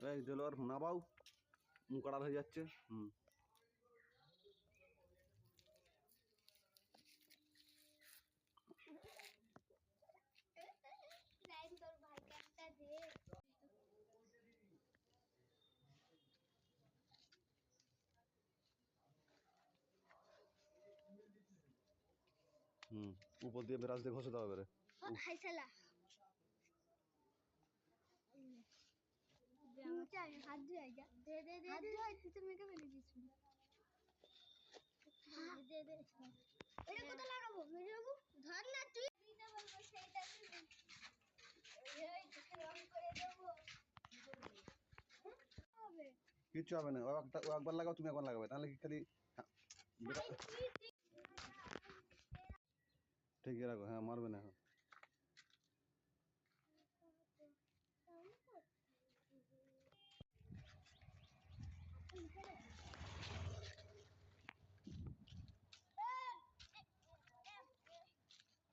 এই দিল আর নাবাও, মুখ আড়াল হয়ে যাচ্ছে। উপর দিয়ে ব্রাশ দিয়ে ঘষে দাও এবারে। হাত ধুয়ে যা, দে দে দে দে, তুই তো মেকআপ এনে দিস। দে দে, এটা কোথায় লাগাবো? মেরে বাবু ধর না, তুই দিতে বলবো সেইটা তুই। এই তোকে রং করে দেবো। হবে কিচ্ছু হবে না, ও একবার লাগাও, তুমি একবার লাগাবে, তাহলে কি খালি ঠিকই রাখো। হ্যাঁ, মারবে না।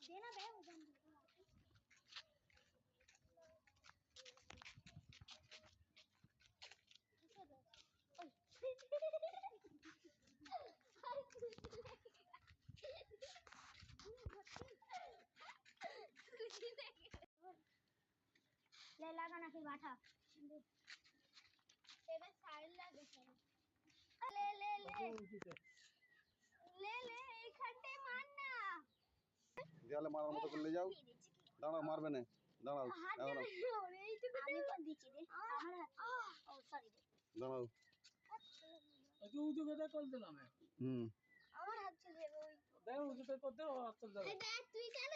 देना बे ले लगा ना फिर बाठा तेरे साइड लगे ले ले ले ले ले एक घंटे मारना দেয়ালে মারার মতো করলে যাও। দাঁড়াও, মারবে না, দাঁড়াও। আমি কোন দিচ্ছি রে ও সরি রে দাঁড়াও। তুই উদুকে কল দিলাম। আমার হাত চলে যাবে ওই দেখ উদুকে কল দে, হাত চলে যাবে। এই দেখ তুই কেন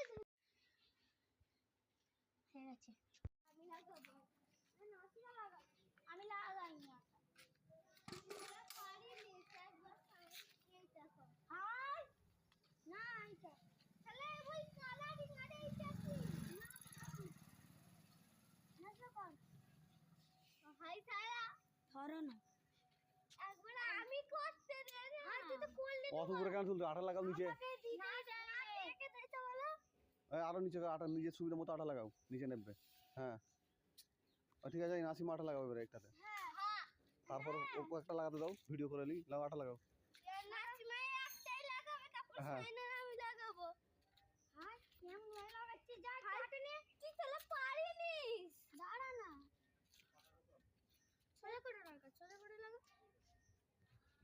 হয়ে গেছে। আমি লাগাবো না, নসিরা লাগা, আমি লাগাই না। পারিনি একবার এই দেখো হাই না এটা তাহলে ওই কালারই মানে এটা কি না কর হাই সারা ধরো না একবার আমি করতে দে না। আর তুই তো করলি অত উপরে কেন তুলছো? আটা লাগাও নিচে। না একে দিতে বলো আরো নিচে আটা, নিজের সুবিধা মতো আটা লাগাও, নিচে নেবে। হ্যাঁ, ঠিক আছে, নাসিম আটা লাগাও এবারে একটাতে। হ্যাঁ তারপর ওপর একটা লাগাতে দাও, ভিডিও করে নি, লাগাও, আটা লাগাও। নাসিমাই একটাই লাগাবে, তারপর সাইনের আমি লাগাবো। হ্যাঁ কেমন লাগাচ্ছি যা কাটনি তুই তাহলে পারিনিস। দাঁড়া না, চলে করে লাগা, চলে করে লাগা,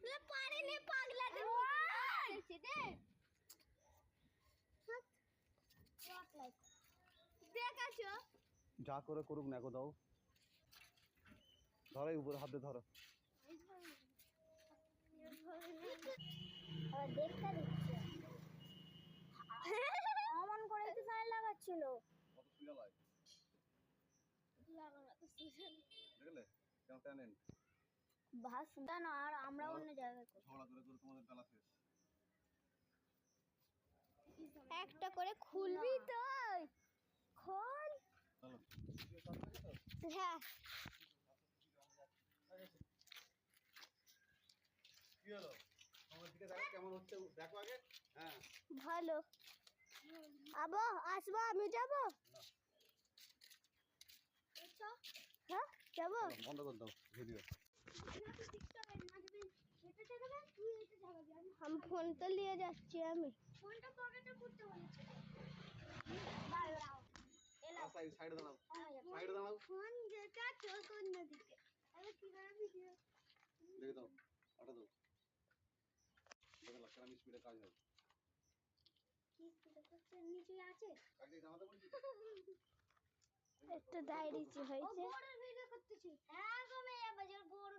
তুই পারিনি পাগলা দে দেখছি দে রক লাইক দেখাছো যা করে করুক না, দাও। ধরো উপরে হাত দিয়ে ধরো। আবার দেখতে দিচ্ছে অমন করে একটু সাইন লাগাচ্ছিল। কত সুজা লাগে, লাগানো তো সুজন দেখলে কেমন ট্যালেন্ট। ভাস না, আর আমরা অন্য জায়গায় করব। ঝগড়া করে করে তোমাদের বেলা শেষ। একটা করে খুলবি তুই, খোল। চলো। হ্যাঁ কি হলো? আমার দিকে দেখো কেমন হচ্ছে, দেখো আগে। হ্যাঁ ভালো। আবো আসবো, আমি যাবো। হ্যাঁ যাবো। বন্ধ করে দাও ভিডিও। हम फोन तो लिए যাচ্ছি, আমি ফোনটা পকেটে পুরতে বলেছি। দাঁড়াও এলা সাইডে দাঁড়াও, সাইডে দাঁড়াও। ফোন যেটা চোখ অন্যদিকে। আরে কি করে ভিডিও দেখে দাও, আটা দাও, দেখে লাখ আমি স্পিডে কাজ হবে। কি করতে নিচে আছে কাকে জামাতে বলছি একটু দাঁড়িয়েছি হয়েছে। ও বড় ভিডিও করতেছি। হ্যাঁ গো মেয়ে বাজার বড়